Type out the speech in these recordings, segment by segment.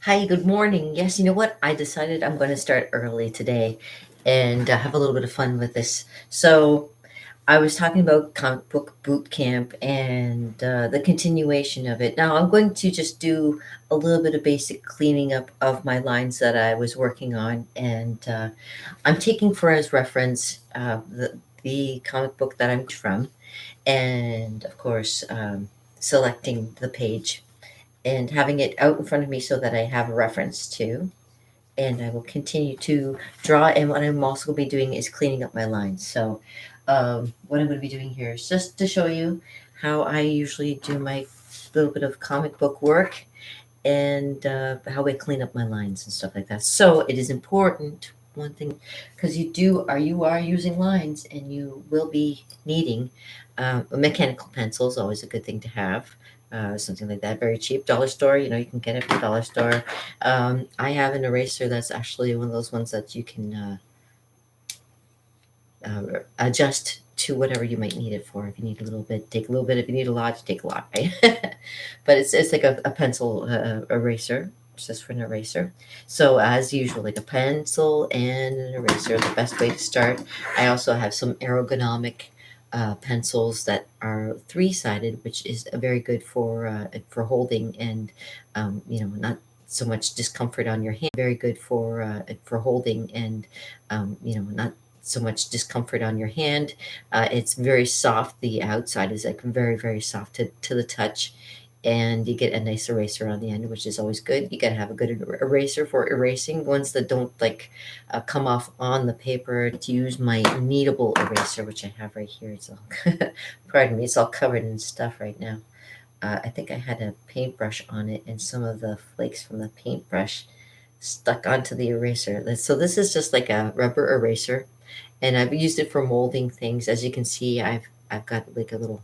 Hi, good morning. Yes, you know what? I decided I'm going to start early today and have a little bit of fun with this. So, I was talking about comic book boot camp and the continuation of it. Now, I'm going to just do a little bit of basic cleaning up of my lines that I was working on, and I'm taking for as reference the comic book that I'm from, and of course, selecting the page and having it out in front of me so that I have a reference to. And I will continue to draw. And what I'm also going to be doing is cleaning up my lines. So, what I'm going to be doing here is just to show you how I usually do my little bit of comic book work and how I clean up my lines and stuff like that. So, it is important. One thing, because you are using lines and you will be needing a mechanical pencil is always a good thing to have. Something like that, very cheap, dollar store. You can get it from dollar store. I have an eraser that's actually one of those ones that you can adjust to whatever you might need it for. If you need a little bit, take a little bit. If you need a lot, take a lot, right? But it's like a pencil eraser. It's just for an eraser. So as usual, like a pencil and an eraser, the best way to start. I also have some ergonomic pencils that are three-sided, which is very good for holding and not so much discomfort on your hand. Very good for holding and not so much discomfort on your hand. It's very soft. The outside is like very, very soft to the touch. And you get a nice eraser on the end, which is always good. You got to have a good eraser for erasing ones that don't like come off on the paper. To use my kneadable eraser, which I have right here. It's all, pardon me, it's all covered in stuff right now. I think I had a paintbrush on it, and some of the flakes from the paintbrush stuck onto the eraser. So this is just like a rubber eraser, and I've used it for molding things. As you can see, I've got like a little.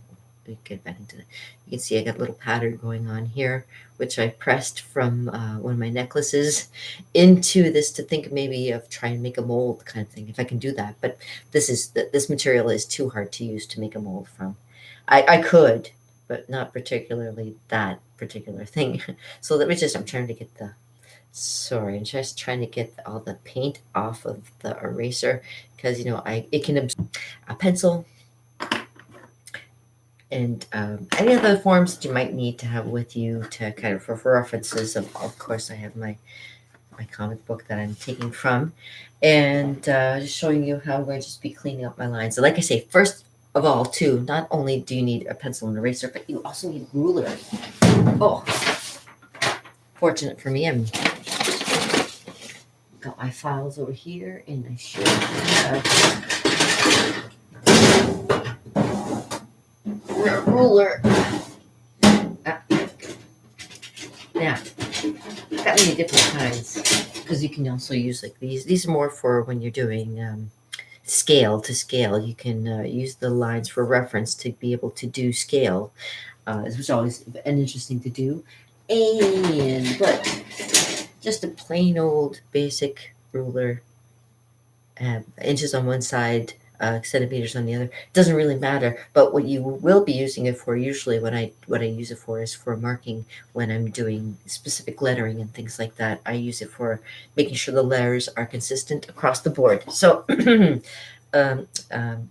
Let me get back into that. You can see I got a little pattern going on here, which I pressed from one of my necklaces into this to think maybe of trying to make a mold kind of thing, if I can do that. But this material is too hard to use to make a mold from. I could, but not particularly that particular thing. So let me just. I'm trying to get the. Sorry, I'm just trying to get all the paint off of the eraser because I it can absorb a pencil and any other forms that you might need to have with you to kind of for references. Of course, I have my comic book that I'm taking from, and just showing you how I'm going to just be cleaning up my lines. So, like I say, first of all, too, not only do you need a pencil and eraser, but you also need a ruler. Oh, fortunate for me, I'm got my files over here, and I should have a ruler. Yeah, got many different kinds because you can also use like these. These are more for when you're doing scale to scale. You can use the lines for reference to be able to do scale, which is always an interesting to do. But just a plain old basic ruler, inches on one side, centimeters on the other. Doesn't really matter. But what you will be using it for, usually what I use it for is for marking when I'm doing specific lettering and things like that. I use it for making sure the letters are consistent across the board. So um, um,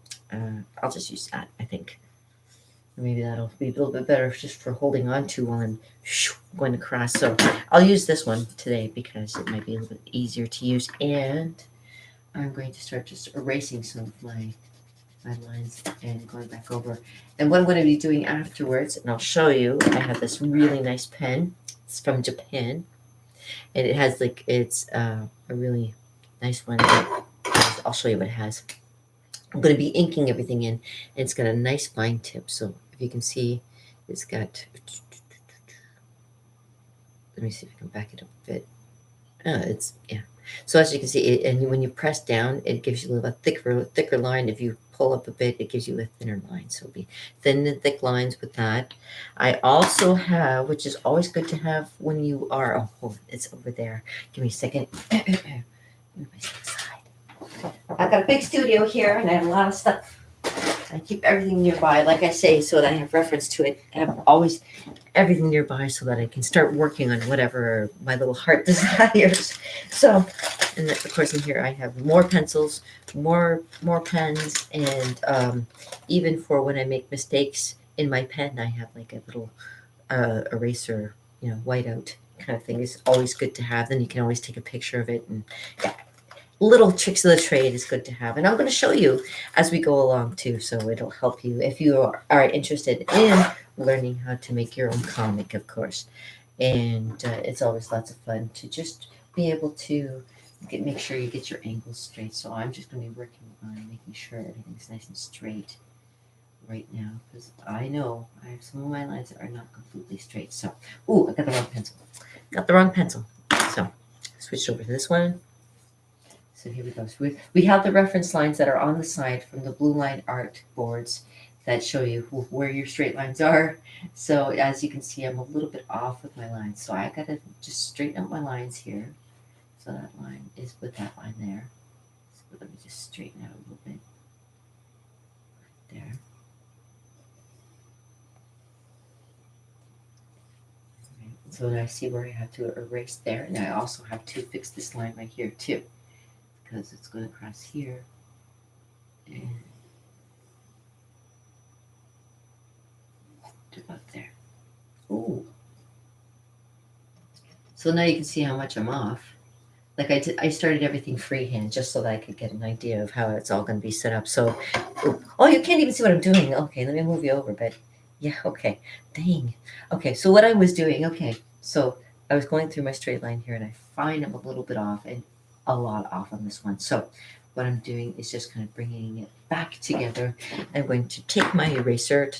I'll just use that, I think. Maybe that'll be a little bit better just for holding on to while I'm going across. So I'll use this one today because it might be a little bit easier to use. And I'm going to start just erasing some of my lines and going back over. And what I'm going to be doing afterwards, and I'll show you, I have this really nice pen. It's from Japan. And it has it's a really nice one. I'll show you what it has. I'm going to be inking everything in, and it's got a nice fine tip. So if you can see, it's got. Let me see if I can back it up a bit. Yeah. So as you can see, and when you press down, it gives you a thicker line. If you pull up a bit, it gives you a thinner line. So it'll be thin and thick lines with that. I also have, which is always good to have when you are. Oh, hold it, it's over there. Give me a second. Move myself aside. I've got a big studio here, and I have a lot of stuff. I keep everything nearby, like I say, so that I have reference to it. I have always everything nearby so that I can start working on whatever my little heart desires. So, and then, of course, in here I have more pencils, more pens, and even for when I make mistakes in my pen, I have like a little eraser, whiteout kind of thing. Is always good to have. Then you can always take a picture of it, and yeah, little tricks of the trade is good to have. And I'm going to show you as we go along too, so it'll help you if you are interested in learning how to make your own comic, of course. And it's always lots of fun to just be able to make sure you get your angles straight. So I'm just going to be working on making sure everything's nice and straight right now, because I know I have some of my lines that are not completely straight. So, ooh, I got the wrong pencil. Got the wrong pencil. So switch over to this one. So here we go. So we have the reference lines that are on the side from the blue line art boards that show you where your straight lines are. So as you can see, I'm a little bit off with my lines. So I got to just straighten up my lines here. So that line is with that line there. So let me just straighten out a little bit. Right there. Okay. So now I see where I have to erase there. And I also have to fix this line right here too, because it's going to cross here and to about there. Ooh. So now you can see how much I'm off. Like I started everything freehand just so that I could get an idea of how it's all going to be set up. So, oh, you can't even see what I'm doing. Okay, let me move you over, but yeah, okay. Dang. Okay, so what I was doing, okay, so I was going through my straight line here and I find I'm a little bit off and a lot off on this one. So what I'm doing is just kind of bringing it back together. I'm going to take my eraser,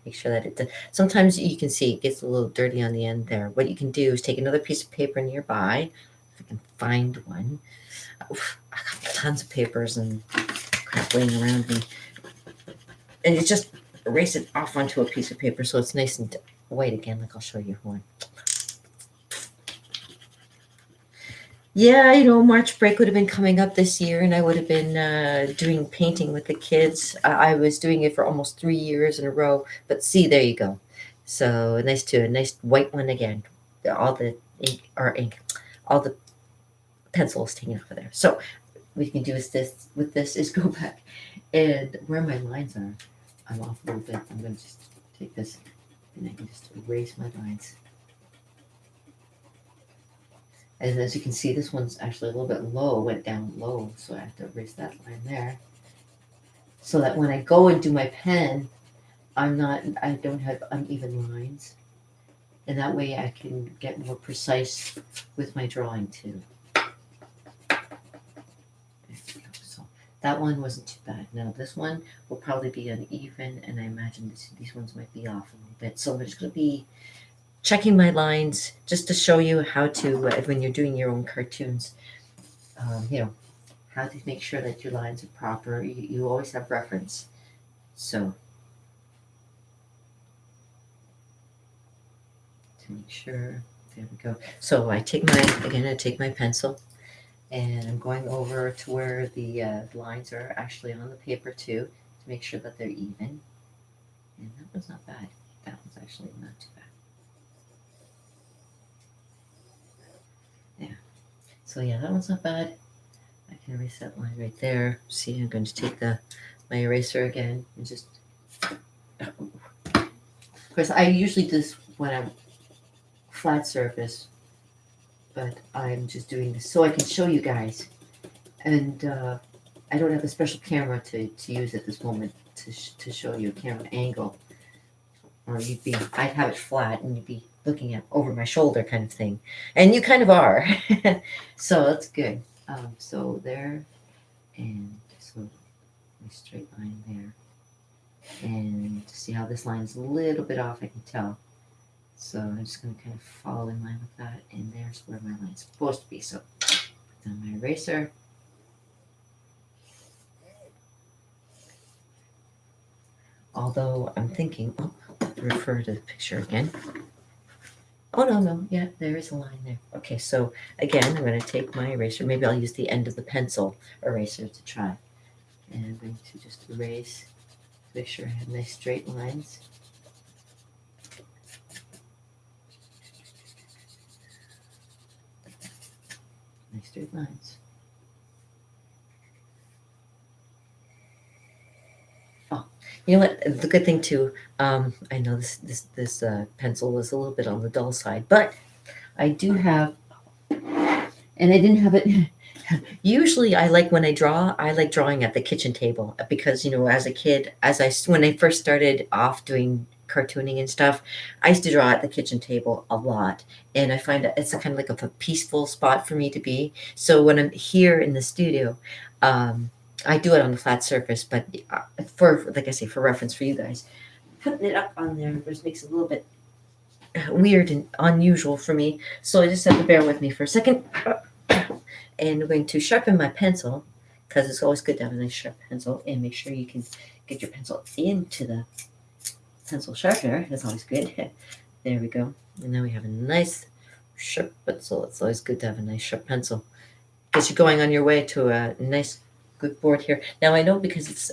make sure that it, sometimes you can see it gets a little dirty on the end there. What you can do is take another piece of paper nearby, if I can find one. Oof, I got tons of papers and crap laying around me. And you just erase it off onto a piece of paper so it's nice and white again, like I'll show you one. Yeah, March break would have been coming up this year, and I would have been doing painting with the kids. I was doing it for almost 3 years in a row, but see, there you go. So a nice white one again. All the ink, all the pencils taken off of there. So what we can do is is go back and where my lines are, I'm off a little bit. I'm going to just take this and I can just erase my lines. And as you can see, this one's actually a little bit low, went down low, so I have to erase that line there. So that when I go and do my pen, I don't have uneven lines. And that way I can get more precise with my drawing too. So that one wasn't too bad. Now this one will probably be uneven, and I imagine these ones might be off a little bit. So I'm just going to be checking my lines just to show you how to, when you're doing your own cartoons, how to make sure that your lines are proper. You always have reference. So to make sure, there we go. So I take my pencil and I'm going over to where the lines are actually on the paper too, to make sure that they're even. And that one's not bad. That one's actually not too bad. So yeah, that one's not bad. I can erase that line right there. See, I'm going to take my eraser again and just. Of course, I usually do this when I'm flat surface, but I'm just doing this so I can show you guys. And I don't have a special camera to use at this moment to show you a camera angle. Or I'd have it flat and you'd be looking at over my shoulder kind of thing. And you kind of are. So that's good. So there, and so my straight line there. And to see how this line's a little bit off, I can tell. So I'm just going to kind of follow in line with that. And there's where my line's supposed to be. So put down my eraser. Although I'm thinking, refer to the picture again. Oh, no, yeah, there is a line there. Okay, so again, I'm going to take my eraser. Maybe I'll use the end of the pencil eraser to try. And I'm going to just erase, make sure I have nice straight lines. Nice straight lines. Oh, you know what? The good thing too. I know this pencil is a little bit on the dull side, but I do have, and I didn't have it. Usually, I like when I draw. I like drawing at the kitchen table because as a kid, when I first started off doing cartooning and stuff, I used to draw at the kitchen table a lot, and I find that it's a kind of like a peaceful spot for me to be. So when I'm here in the studio, um, I do it on a flat surface, but for like I say, for reference for you guys, putting it up on there just makes it a little bit weird and unusual for me. So I just have to bear with me for a second. And I'm going to sharpen my pencil because it's always good to have a nice sharp pencil, and make sure you can get your pencil into the pencil sharpener. That's always good. There we go. And now we have a nice sharp pencil. It's always good to have a nice sharp pencil because you're going on your way to a nice good board here. Now I know because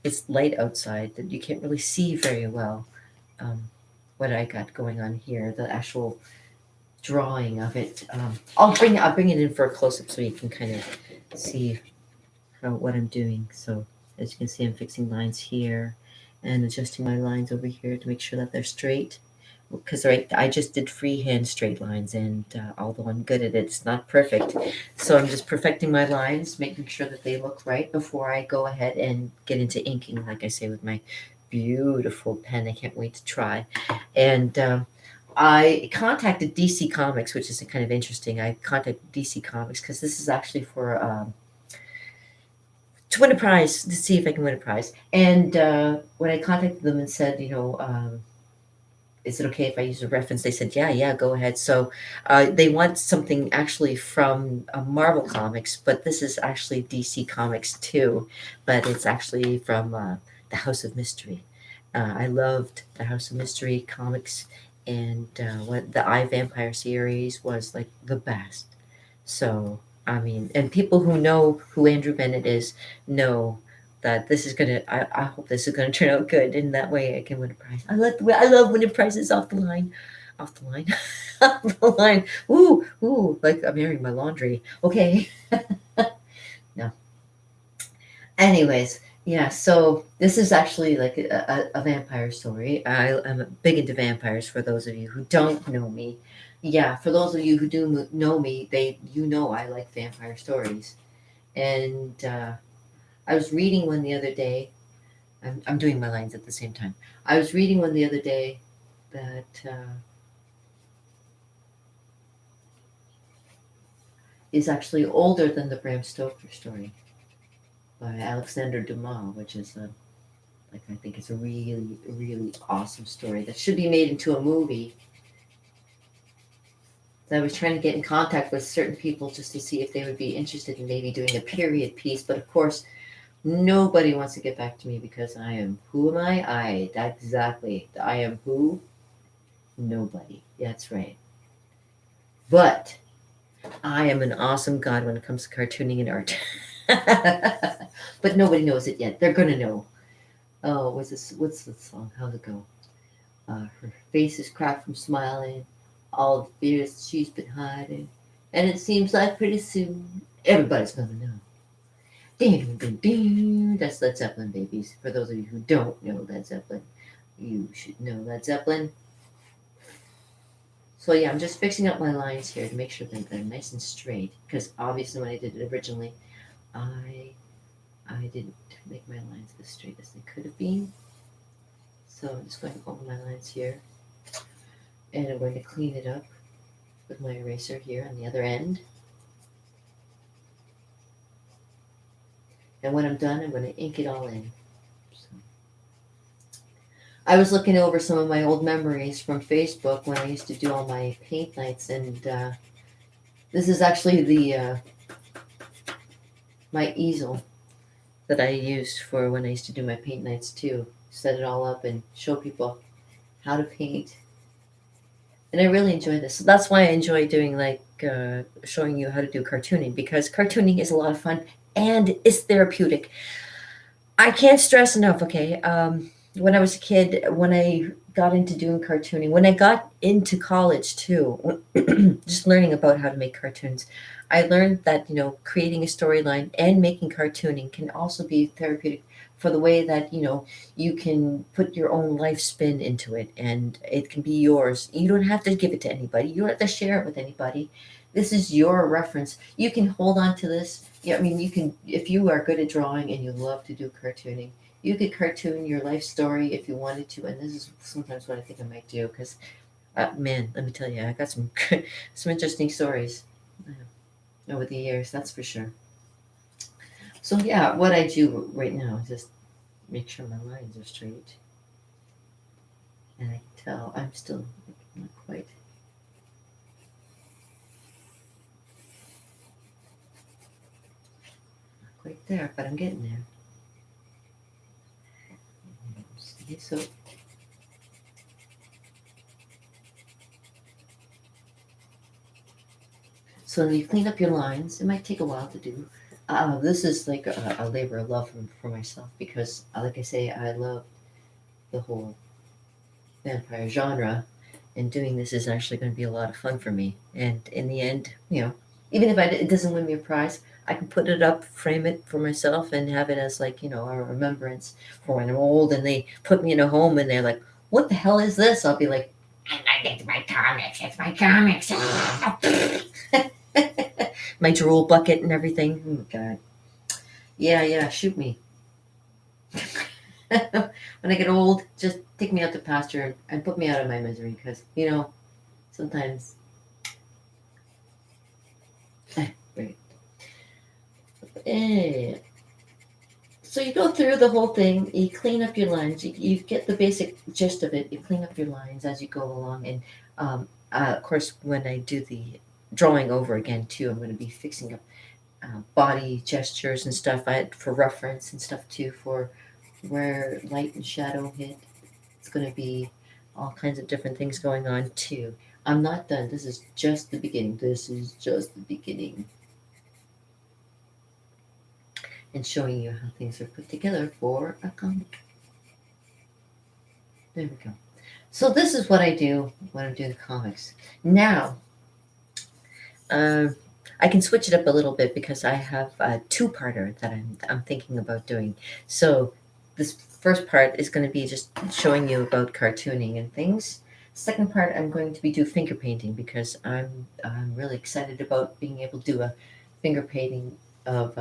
it's light outside that you can't really see very well what I got going on here. The actual drawing of it. I'll bring it in for a close up so you can kind of see what I'm doing. So as you can see, I'm fixing lines here and adjusting my lines over here to make sure that they're straight. Because I just did freehand straight lines, and although I'm good at it, it's not perfect. So I'm just perfecting my lines, making sure that they look right before I go ahead and get into inking, like I say, with my beautiful pen. I can't wait to try. And I contacted DC Comics, which is kind of interesting. I contacted DC Comics because this is actually for to win a prize, to see if I can win a prize. And when I contacted them and said, is it okay if I use a reference? They said, yeah, go ahead. So they want something actually from Marvel Comics, but this is actually DC Comics too, but it's actually from the House of Mystery. I loved the House of Mystery comics, and what the I Vampire series was like the best. So I mean, and people who know who Andrew Bennett is know that this is gonna. I hope this is gonna turn out good, and that way I can win a prize. I love winning prizes off the line, off the line, off the line. Ooh, like I'm airing my laundry. Okay. No. Anyways, yeah. So this is actually like a vampire story. I'm big into vampires. For those of you who don't know me, yeah. For those of you who do know me, I like vampire stories. And I was reading one the other day. I'm doing my lines at the same time. I was reading one the other day that is actually older than the Bram Stoker story by Alexander Dumas, which is like I think it's a really, really awesome story that should be made into a movie. So I was trying to get in contact with certain people just to see if they would be interested in maybe doing a period piece, but of course, nobody wants to get back to me because I am who am I? Exactly. I am who? Nobody. That's right. But I am an awesome god when it comes to cartooning and art. But nobody knows it yet. They're gonna know. Oh, what's the song? How's it go? Her face is cracked from smiling, all the fears she's been hiding, and it seems like pretty soon everybody's gonna know. Ding, ding, ding. That's Led Zeppelin, babies. For those of you who don't know Led Zeppelin, you should know Led Zeppelin. So yeah, I'm just fixing up my lines here to make sure that they're nice and straight. Because obviously, when I did it originally, I didn't make my lines as straight as they could have been. So I'm just going over my lines here, and I'm going to clean it up with my eraser here on the other end. And when I'm done, I'm going to ink it all in. So. I was looking over some of my old memories from Facebook when I used to do all my paint nights, and this is actually the my easel that I used for when I used to do my paint nights too. Set it all up and show people how to paint. And I really enjoy this. So that's why I enjoy doing like showing you how to do cartooning, because cartooning is a lot of fun and it's therapeutic. I can't stress enough, okay? When I was a kid, when I got into doing cartooning, when I got into college too, just learning about how to make cartoons, I learned that, creating a storyline and making cartooning can also be therapeutic for the way that, you can put your own life spin into it and it can be yours. You don't have to give it to anybody. You don't have to share it with anybody. This is your reference. You can hold on to this. Yeah, I mean, you can, if you are good at drawing and you love to do cartooning, you could cartoon your life story if you wanted to. And this is sometimes what I think I might do because, man, let me tell you, I got some some interesting stories over the years. That's for sure. So yeah, what I do right now is just make sure my lines are straight, and I can tell I'm still not quite there, but I'm getting there. See, so you clean up your lines. It might take a while to do. This is like a labor of love for myself because, like I say, I love the whole vampire genre, and doing this is actually going to be a lot of fun for me. And in the end, even if it doesn't win me a prize, I can put it up, frame it for myself, and have it as like a remembrance for when I'm old and they put me in a home and they're like, "What the hell is this?" I'll be like, "It's my comics. It's my comics." My drool bucket and everything. Oh God. Yeah, yeah. Shoot me. When I get old, just take me out to pasture and put me out of my misery because, sometimes. Right. Eh. So you go through the whole thing, you clean up your lines, you get the basic gist of it, you clean up your lines as you go along. And of course, when I do the drawing over again, too, I'm going to be fixing up body gestures and stuff for reference and stuff, too, for where light and shadow hit. It's going to be all kinds of different things going on too. I'm not done. This is just the beginning. This is just the beginning. And showing you how things are put together for a comic. There we go. So this is what I do when I'm doing comics. Now, uh, I can switch it up a little bit because I have a two-parter that I'm thinking about doing. So this first part is going to be just showing you about cartooning and things. Second part, I'm going to be do finger painting because I'm really excited about being able to do a finger painting of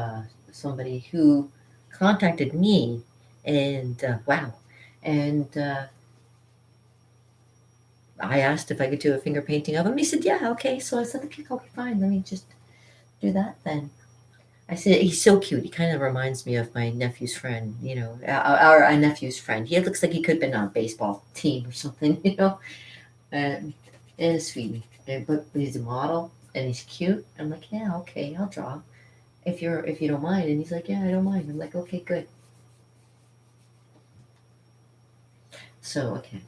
somebody who contacted me, and wow, and I asked if I could do a finger painting of him. He said, "Yeah, okay." So I said, "Okay, fine. Let me just do that then." I said, "He's so cute. He kind of reminds me of my nephew's friend, our nephew's friend. He looks like he could have been on a baseball team or something, And, and a sweetie. But he's a model and he's cute. I'm like, yeah, okay, I'll draw if you don't mind. And he's like, yeah, I don't mind. I'm like, okay, good. So okay.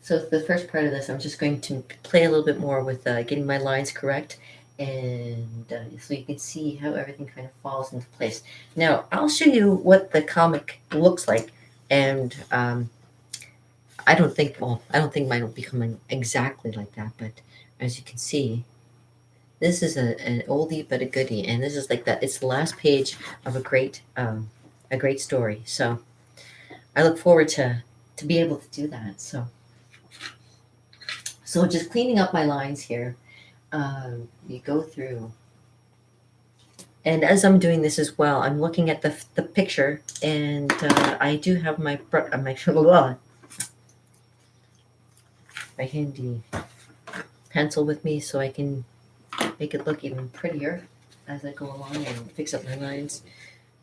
So the first part of this, I'm just going to play a little bit more with getting my lines correct, and so you can see how everything kind of falls into place. Now, I'll show you what the comic looks like, and I don't think mine will be coming exactly like that, but as you can see, this is an oldie but a goodie, and this is like that. It's the last page of a great story. So I look forward to be able to do that. So just cleaning up my lines here. You go through, and as I'm doing this as well, I'm looking at the picture, and I do have my my handy pencil with me, so I can make it look even prettier as I go along and fix up my lines.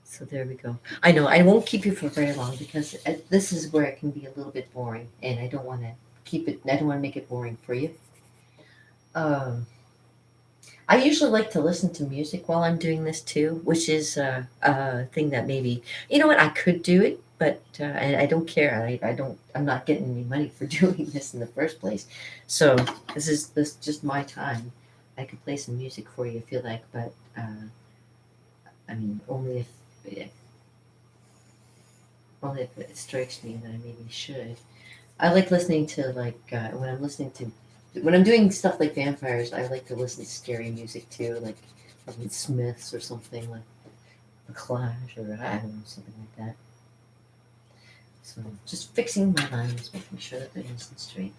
So there we go. I know I won't keep you for very long because this is where it can be a little bit boring, and I don't want to keep it. I don't want to make it boring for you. Um, I usually like to listen to music while I'm doing this too, which is a thing that maybe what I could do it, but I don't care. I don't. I'm not getting any money for doing this in the first place. So this is just my time. I could play some music for you if you like, but I mean, only if it strikes me that I maybe should. I like listening to like when I'm doing stuff like vampires. I like to listen to scary music too, like Smiths or something like The Clash or I don't know, something like that. So just fixing my lines, making sure that they're nice and straight.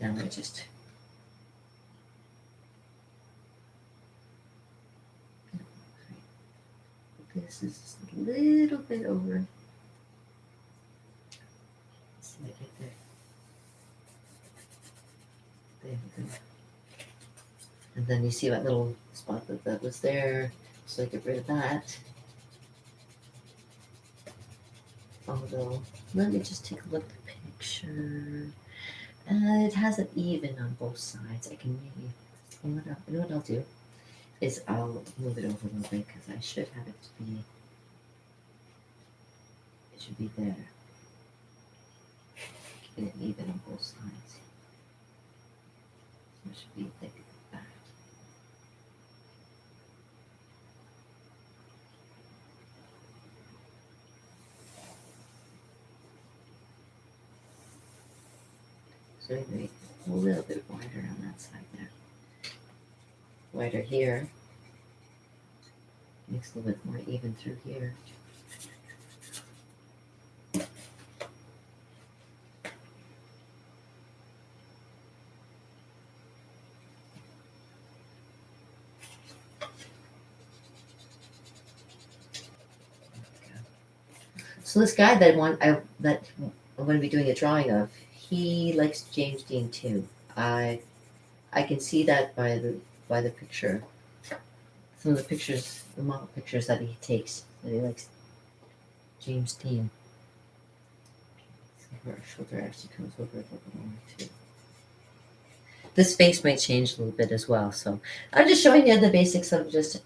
Now I just this is just a little bit over. Let's see, right there. There we go. And then you see that little spot that was there, so I get rid of that. Although, let me just take a look at the picture. It has it even on both sides. I can maybe, you know what I'll do? Is I'll move it over a little bit because I should have it to be, it should be there. Get it even on both sides. So it should be like that. So maybe a little bit wider on that side there. Wider here. Makes a little bit more even through here. So this guy that I'm going to be doing a drawing of, he likes James Dean too. I can see that by the picture. Some of the pictures, the model pictures that he takes, that he likes James Dean. So her shoulder actually comes over a little bit more too. This face might change a little bit as well. So I'm just showing you the basics of just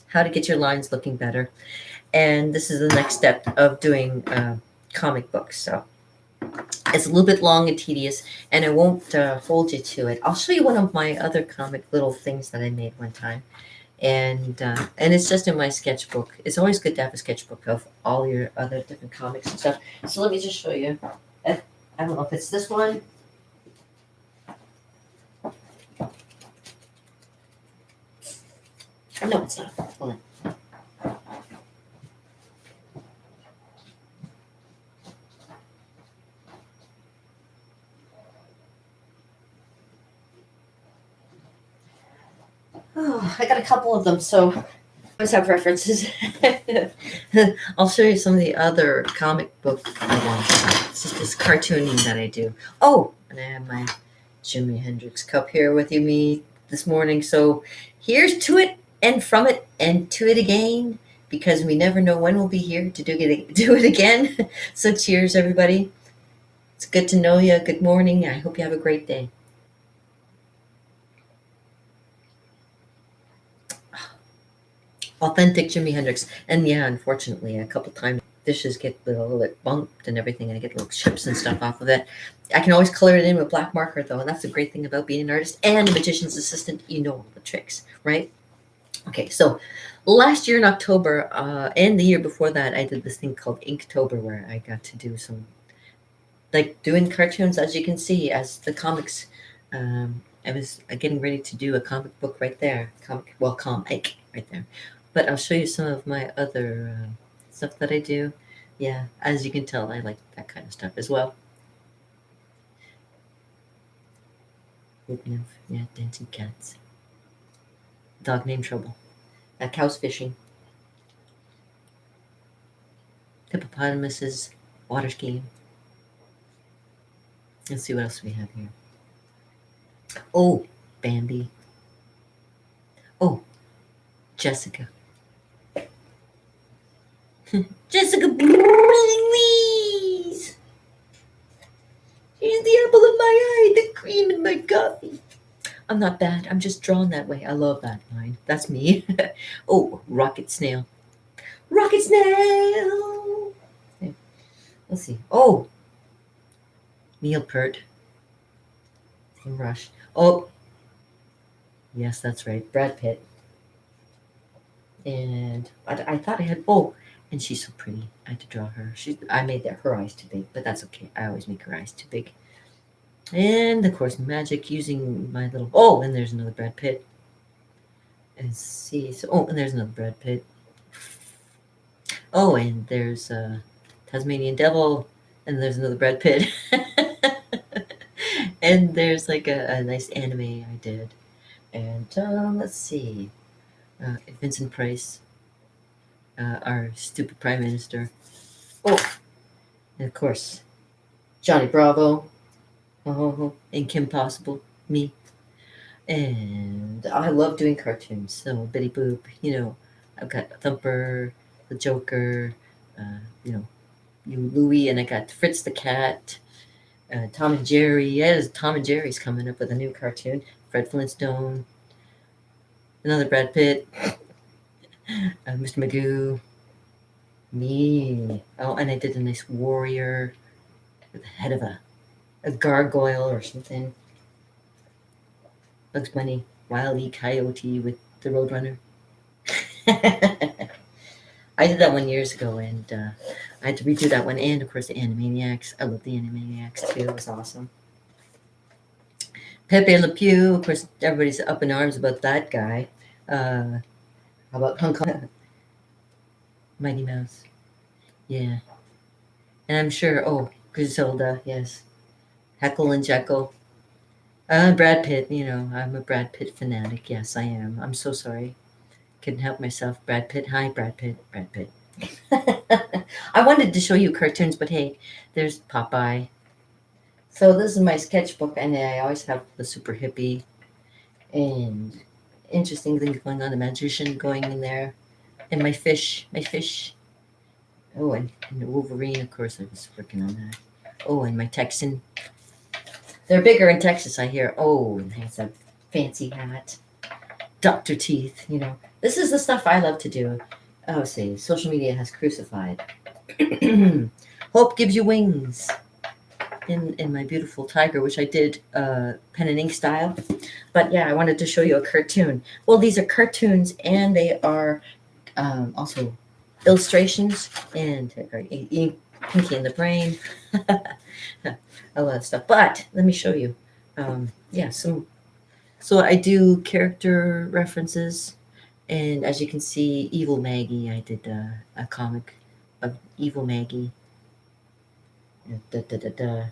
how to get your lines looking better. And this is the next step of doing comic books. So it's a little bit long and tedious, and I won't hold you to it. I'll show you one of my other comic little things that I made one time, and it's just in my sketchbook. It's always good to have a sketchbook of all your other different comics and stuff. So let me just show you. I don't know if it's this one. No, it's not. Hold on. Oh, I got a couple of them, so I always have references. I'll show you some of the other comic book ones. This is this cartooning that I do. Oh, and I have my Jimi Hendrix cup here with me this morning. So here's to it and from it and to it again, because we never know when we'll be here to do it again. So cheers, everybody. It's good to know you. Good morning. I hope you have a great day. Authentic Jimi Hendrix. And yeah, unfortunately, a couple times dishes get a little bit bumped and everything, and I get little chips and stuff off of it. I can always color it in with black marker, though, and that's the great thing about being an artist and a magician's assistant. You know all the tricks, right? Okay, so last year in October and the year before that, I did this thing called Inktober, where I got to do some, like doing cartoons, as you can see, as the comics. I was getting ready to do a comic book right there. Comic right there. But I'll show you some of my other stuff that I do. Yeah, as you can tell, I like that kind of stuff as well. Yeah, dancing cats. Dog named Trouble. Cows fishing. Hippopotamuses. Water skiing. Let's see what else we have here. Oh, Bambi. Oh, Jessica. Jessica, please. Here's the apple of my eye, the cream in my coffee. I'm not bad. I'm just drawn that way. I love that line. That's me. Oh, rocket snail. Rocket snail. Okay, let's see. Oh, Neil Peart from Rush. Oh, yes, that's right. Brad Pitt. And I thought I had. Oh, and she's so pretty. I had to draw her. I made her eyes too big, but that's okay. I always make her eyes too big. And of course, magic using my little. Oh, and there's another Brad Pitt. And see. So, oh, and there's another Brad Pitt. Oh, and there's Tasmanian Devil, and there's another Brad Pitt. And there's like a nice anime I did. And let's see. Vincent Price, our stupid prime minister. Oh, and of course, Johnny Bravo. Oh, and Kim Possible. Me. And I love doing cartoons. So Betty Boop, I've got Thumper, the Joker, you Louie, and I got Fritz the cat, Tom and Jerry. Yes, Tom and Jerry's coming up with a new cartoon. Fred Flintstone, another Brad Pitt, Mr. Magoo, me. Oh, and I did a nice warrior with the head of a gargoyle or something. Bugs Bunny, Wile E. Coyote with the Roadrunner. I did that one years ago, and I had to redo that one. And of course, the Animaniacs. I love the Animaniacs too. It was awesome. Pepe Le Pew. Of course, everybody's up in arms about that guy. How about Hong Kong? Mighty Mouse. Yeah, and I'm sure. Oh, Griselda. Yes, Heckle and Jekyll. Brad Pitt. I'm a Brad Pitt fanatic. Yes, I am. I'm so sorry. Couldn't help myself. Brad Pitt. Hi, Brad Pitt. Brad Pitt. I wanted to show you cartoons, but hey, there's Popeye. So this is my sketchbook, and I always have the super hippie and interesting things going on. The magician going in there, and my fish. Oh, and the Wolverine, of course. I was working on that. Oh, and my Texan. They're bigger in Texas, I hear. Oh, and has a fancy hat. Dr. Teeth. This is the stuff I love to do. Oh, see, social media has crucified. Hope gives you wings. In my beautiful tiger, which I did pen and ink style. But yeah, I wanted to show you a cartoon. Well, these are cartoons, and they are also illustrations, and Pinky in the Brain, a lot of stuff. But let me show you. Yeah, so I do character references, and as you can see, Evil Maggie. I did a comic of Evil Maggie. Da, da, da, da.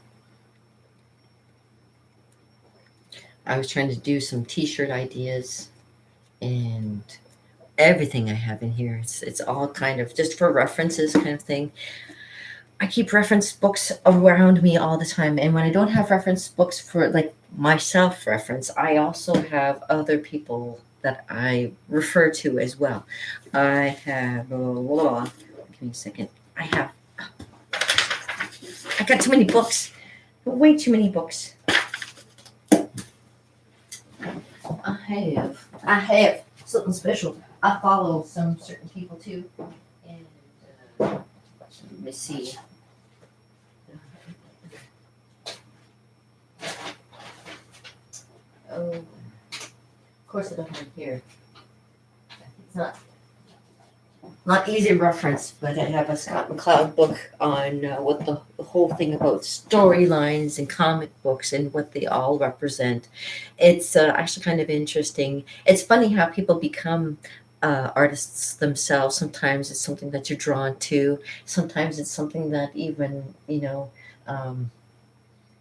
I was trying to do some T-shirt ideas, and everything I have in here. It's all kind of just for references, kind of thing. I keep reference books around me all the time, and when I don't have reference books for like myself reference, I also have other people that I refer to as well. I have. Give me a second. I got too many books. Way too many books. I have something special. I follow some certain people too, and let me see. Oh, of course I don't have it here. It's not easy reference, but I have a Scott McCloud book on what the whole thing about storylines and comic books and what they all represent. It's actually kind of interesting. It's funny how people become artists themselves. Sometimes it's something that you're drawn to. Sometimes it's something that even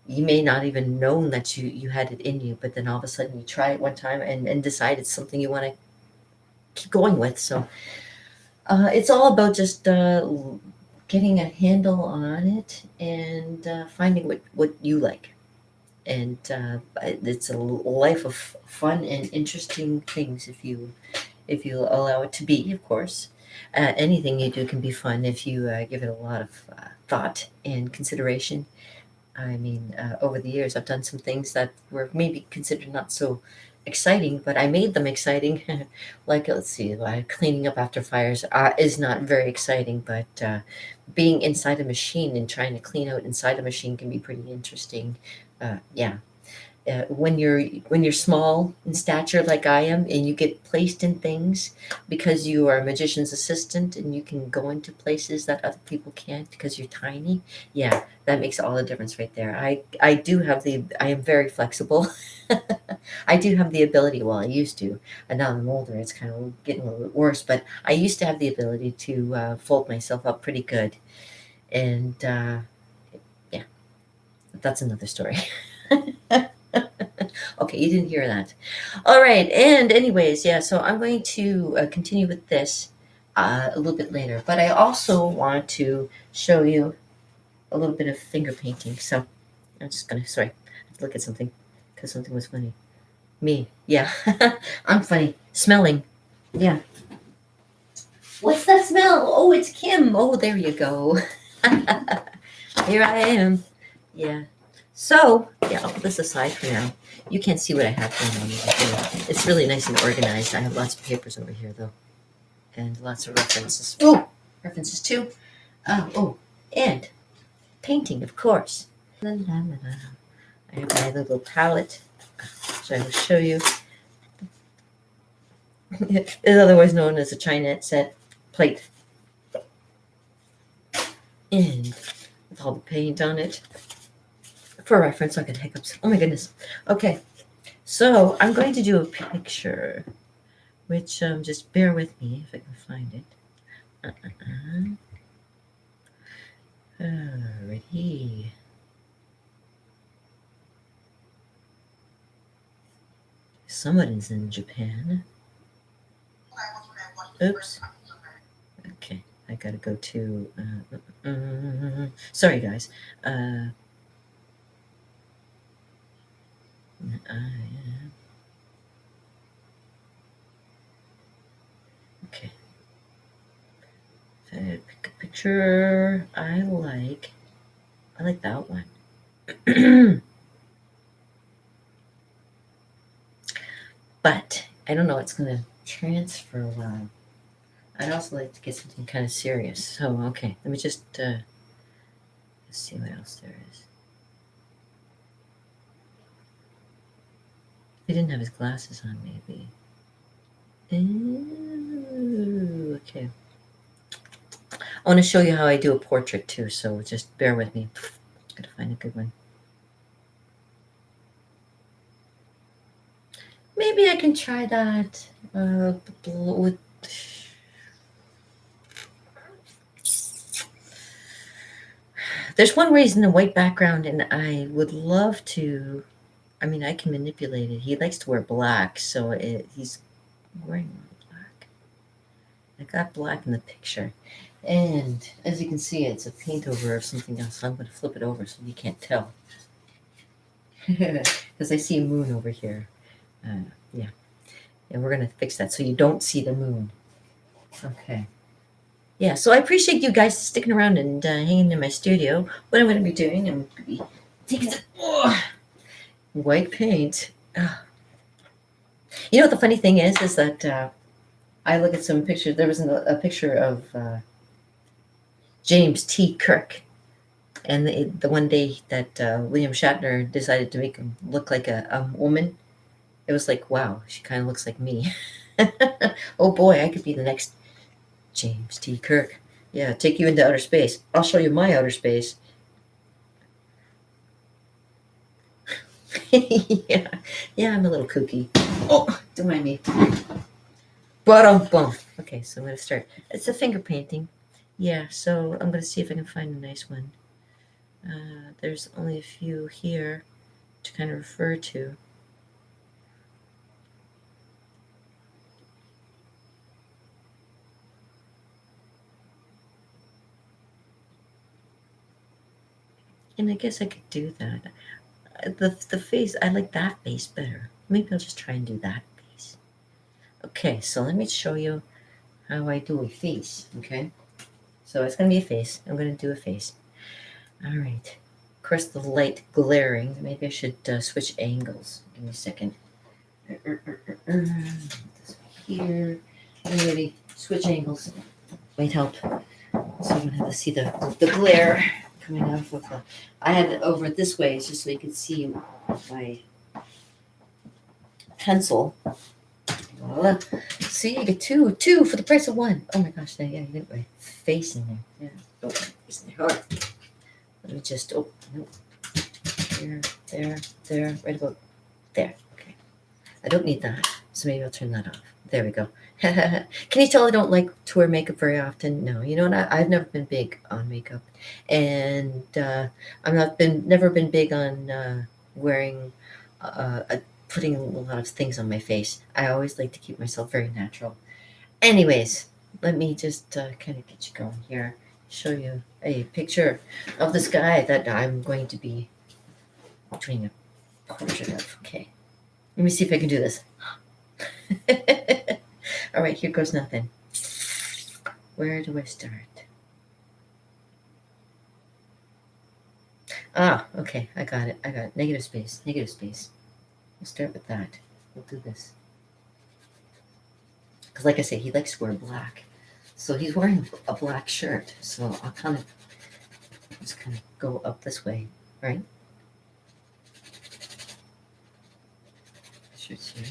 you may not even known that you had it in you, but then all of a sudden you try it one time and decide it's something you want to keep going with. So it's all about just getting a handle on it and finding what you like. And it's a life of fun and interesting things if you allow it to be, of course. Anything you do can be fun if you give it a lot of thought and consideration. I mean, over the years, I've done some things that were maybe considered not so exciting, but I made them exciting. Like, let's see, cleaning up after fires is not very exciting, but being inside a machine and trying to clean out inside a machine can be pretty interesting. Yeah, when you're small in stature like I am, and you get placed in things because you are a magician's assistant and you can go into places that other people can't because you're tiny. Yeah, that makes all the difference right there. I am very flexible. I do have the ability. Well, I used to, and now I'm older. It's kind of getting a little bit worse. But I used to have the ability to fold myself up pretty good, and yeah, that's another story. Okay, you didn't hear that. All right, and anyways, yeah, so I'm going to continue with this a little bit later, but I also want to show you a little bit of finger painting. So I'm just gonna, sorry, I have to look at something because something was funny. Me, yeah, I'm funny. Smelling, yeah. What's that smell? Oh, it's Kim. Oh, there you go. Here I am. Yeah. So, yeah, I'll put this aside for now. You can't see what I have going on over here. It's really nice and organized. I have lots of papers over here, though, and lots of references. Oh, references too. Oh, and painting, of course. La, la, la, la. I have my little palette, which I will show you. It's otherwise known as a Chinette set plate, and with all the paint on it. For reference, I get hiccups. Oh my goodness. Okay, so I'm going to do a picture, which just bear with me if I can find it. Alrighty. Someone is in Japan. Oops. Okay, I gotta go to. Sorry, guys. Okay. Pick a picture. I like that one. But I don't know it's gonna transfer well. I'd also like to get something kind of serious. So okay, let me just let's see what else there is. He didn't have his glasses on, maybe. Ooh, okay. I want to show you how I do a portrait too, so just bear with me. Gotta find a good one. Maybe I can try that with. There's one reason the white background, and I would love to. I mean, I can manipulate it. He likes to wear black, so he's wearing black. I got black in the picture. And as you can see, it's a paint over of something else. So I'm going to flip it over so you can't tell. Because I see a moon over here. Yeah. And we're going to fix that so you don't see the moon. Okay. Yeah, so I appreciate you guys sticking around and hanging in my studio. What I'm going to be doing, I'm going to be taking some white paint. You know what the funny thing is that I look at some pictures. There was a picture of James T. Kirk, and the one day that William Shatner decided to make him look like a woman, it was like, wow, she kind of looks like me. Oh boy, I could be the next James T. Kirk. Yeah, take you into outer space. I'll show you my outer space. Yeah, I'm a little kooky. Oh, don't mind me. Boom. Okay, so I'm going to start. It's a finger painting. Yeah, so I'm going to see if I can find a nice one. There's only a few here to kind of refer to. And I guess I could do that. The face, I like that face better. Maybe I'll just try and do that face. Okay, so let me show you how I do a face, okay? So it's going to be a face. I'm going to do a face. All right. course, the light glaring. Maybe I should switch angles. Give me a second. This here. Maybe switch angles might help. So you don't have to see the glare coming off of the. I had it over this way just so you could see my pencil. Voila. See, you get two for the price of one. Oh my gosh, yeah, you get my face in there. Yeah, oh, face in there. All right. Let me just, oh, no. There, right about there. Okay. I don't need that, so maybe I'll turn that off. There we go. Can you tell I don't like to wear makeup very often? No, you know what? I've never been big on makeup, and never been big on wearing, putting a lot of things on my face. I always like to keep myself very natural. Anyways, let me just kind of get you going here. Show you a picture of this guy that I'm going to be doing a portrait of. Okay, let me see if I can do this. All right, here goes nothing. Where do I start? Ah, okay, I got it. Negative space. We'll start with that. We'll do this. Because like I say, he likes to wear black. So he's wearing a black shirt. So I'll just kind of go up this way, right? Shirt's here.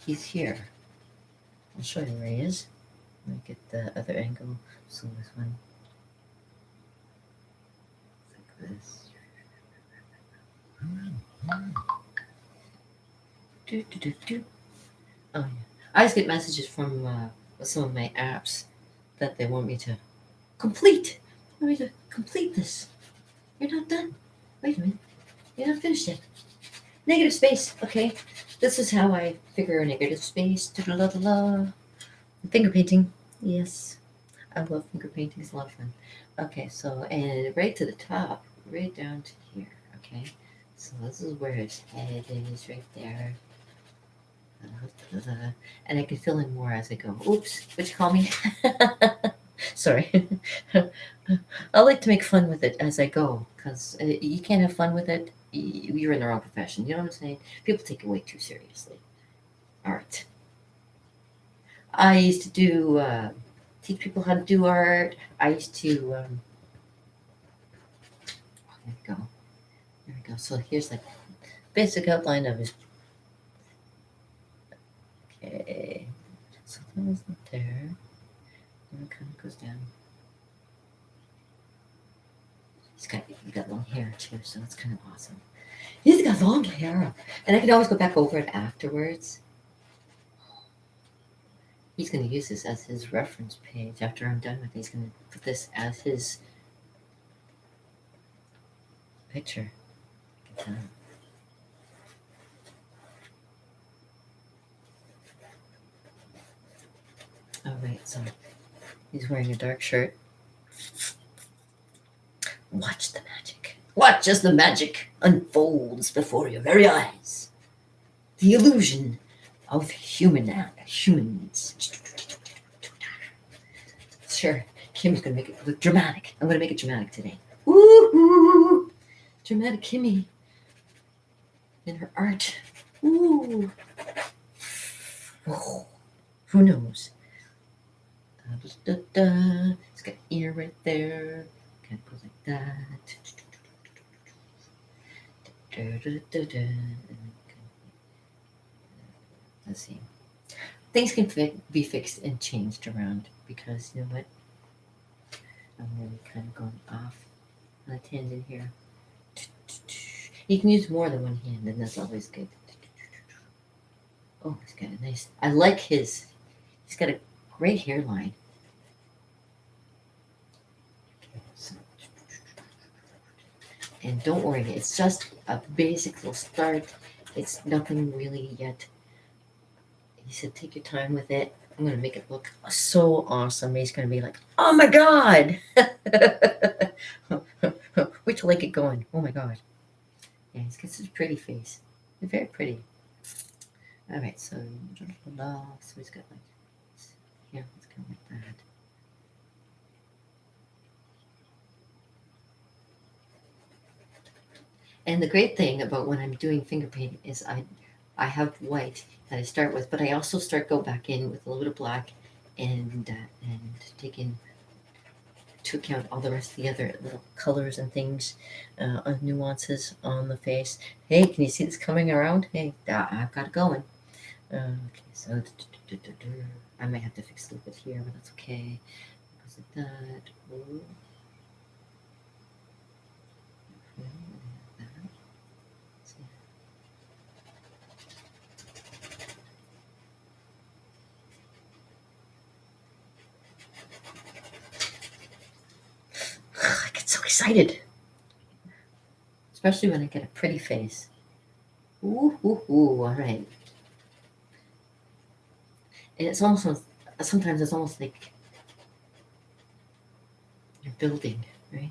He's here. I'll show you where he is. Let me get the other angle. So this one. Like this. Oh yeah. I just get messages from some of my apps that they want me to complete. Want me to complete this. You're not done. Wait a minute. You're not finished yet. Negative space. Okay. This is how I figure a negative space. Da-da-da-da-da. Finger painting. Yes. I love finger painting. It's a lot of fun. Okay, so, and right to the top, right down to here. Okay. So this is where his head is, right there. And I can fill in more as I go. Oops, what you call me? Sorry. I like to make fun with it as I go, because you can't have fun with it. You're in the wrong profession. You know what I'm saying? People take it way too seriously. Art. I used to teach people how to do art. I used to, there we go. There we go. So here's the basic outline of it. Okay. So that was not there. And it kind of goes down. He's got long hair too, so it's kind of awesome. He's got long hair. And I can always go back over it afterwards. He's going to use this as his reference page. After I'm done with it, he's going to put this as his picture. All right, so he's wearing a dark shirt. Watch the magic. Watch as the magic unfolds before your very eyes. The illusion of humans. Sure, Kim's gonna make it look dramatic. I'm gonna make it dramatic today. Woo! Dramatic Kimmy in her art. Ooh. Oh, who knows? It's got an ear right there. Kind of goes like that. Let's see. Things can be fixed and changed around because you know what? I'm really kind of going off on a tangent here. You can use more than one hand, and that's always good. Oh, he's got a nice. I like his. He's got a great hairline. And don't worry, it's just a basic little start. It's nothing really yet. He said, take your time with it. I'm going to make it look so awesome. He's going to be like, oh my God. Wait till I get going. Oh my God. Yeah, he's got such a pretty face. He's very pretty. All right, so he's got like, here, let's go like that. And the great thing about when I'm doing finger painting is I have white that I start with, but I also go back in with a little bit of black and take into account all the rest of the other little colors and things, nuances on the face. Hey, can you see this coming around? Hey, I've got it going. Okay, so I might have to fix a little bit here, but that's okay. Goes like that. Ooh. Okay, that. See. I get so excited, especially when I get a pretty face. Ooh, ooh, ooh, all right. And it's almost, sometimes it's almost like you're building, right?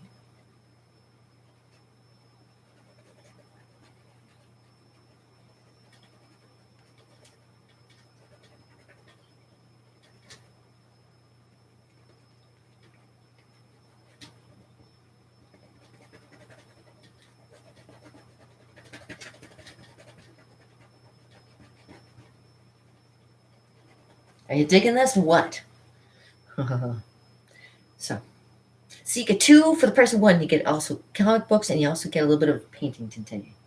Are you digging this? What? So, so you get two for the price of one. You get also comic books, and you also get a little bit of painting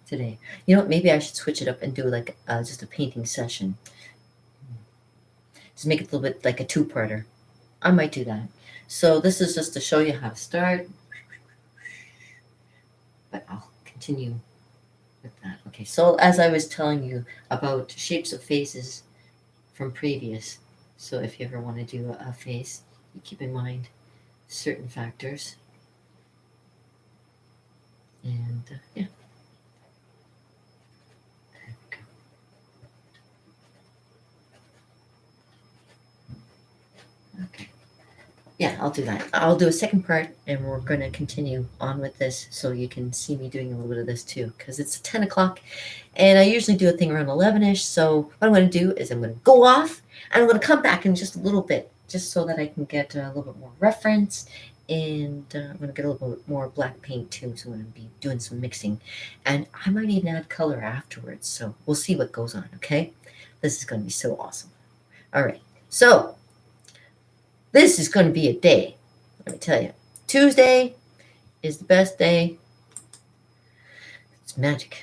today. You know what? Maybe I should switch it up and do like just a painting session. Just make it a little bit like a two-parter. I might do that. So this is just to show you how to start, but I'll continue with that. Okay, so as I was telling you about shapes of faces from previous, so if you ever want to do a face, you keep in mind certain factors. And yeah. Okay. Yeah, I'll do that. I'll do a second part, and we're going to continue on with this so you can see me doing a little bit of this too, because it's 10 o'clock, and I usually do a thing around 11-ish. So what I'm going to do is I'm going to go off, and I'm going to come back in just a little bit, just so that I can get a little bit more reference, and I'm going to get a little bit more black paint too, so I'm going to be doing some mixing, and I might even add color afterwards, so we'll see what goes on, okay? This is going to be so awesome. All right, so this is going to be a day. Let me tell you. Tuesday is the best day. It's magic.